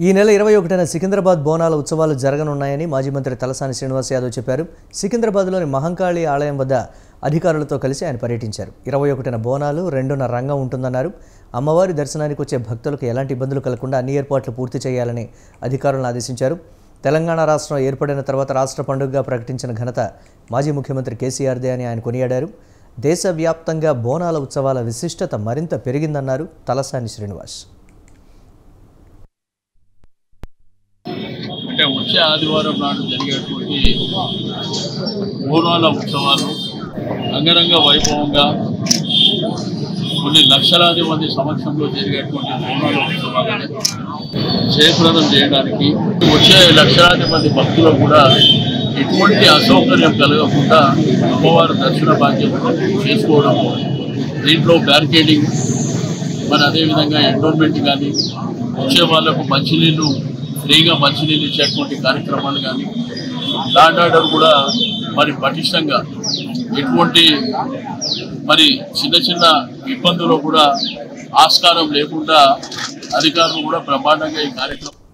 ఈ నెల 21న సికింద్రాబాద్ బోనాల ఉత్సవాలు జరగనున్నాయని మాజీ మంత్రి తలసాని శ్రీనివాస్ యాదవ్ చెప్పారు. సికింద్రాబాద్లోని మహంకాళి ఆలయం వద్ద అధికారులతో కలిసి ఆయన పర్యటించారు. 21న బోనాలు, 2న రంగం ఉంటుందన్నారు. అమ్మవారి దర్శనానికి వచ్చే భక్తులకు ఎలాంటి ఇబ్బందులు కలగకుండా అన్ని ఏర్పాట్లు పూర్తి చేయాలని అధికారులను ఆదేశించారు. తెలంగాణ రాష్ట్రం ఏర్పడిన తర్వాత రాష్ట్ర పండుగగా ప్రకటించిన ఘనత మాజీ ముఖ్యమంత్రి కేసీఆర్దే అని ఆయన కొనియాడారు. దేశవ్యాప్తంగా బోనాల ఉత్సవాల విశిష్టత మరింత పెరిగిందన్నారు తలసాని శ్రీనివాస్. అంటే వచ్చే ఆదివారం నాడు జరిగేటువంటి బోనాల ఉత్సవాలు అంగరంగ వైభవంగా కొన్ని లక్షలాది మంది సమక్షంలో జరిగేటువంటి బోనాల ఉత్సవాలను జయప్రదం చేయడానికి వచ్చే లక్షలాది మంది భక్తులు కూడా ఎటువంటి అసౌకర్యం కలగకుండా అమ్మవారి దర్శన భాగ్యం చేసుకోవడం, దీంట్లో బ్యారికేడింగ్, మరి అదేవిధంగా ఎండోర్మెంట్ కానీ, వచ్చే వాళ్లకు మంచినీళ్ళు ఫ్రీగా మంచినీళ్ళు ఇచ్చేటువంటి కార్యక్రమాలు కానీ, ల్యాండ్ ఆర్డర్ కూడా మరి పటిష్టంగా ఎటువంటి మరి చిన్న చిన్న ఇబ్బందులు కూడా ఆస్కారం లేకుండా అధికారులు కూడా బ్రహ్మాండంగా ఈ కార్యక్రమం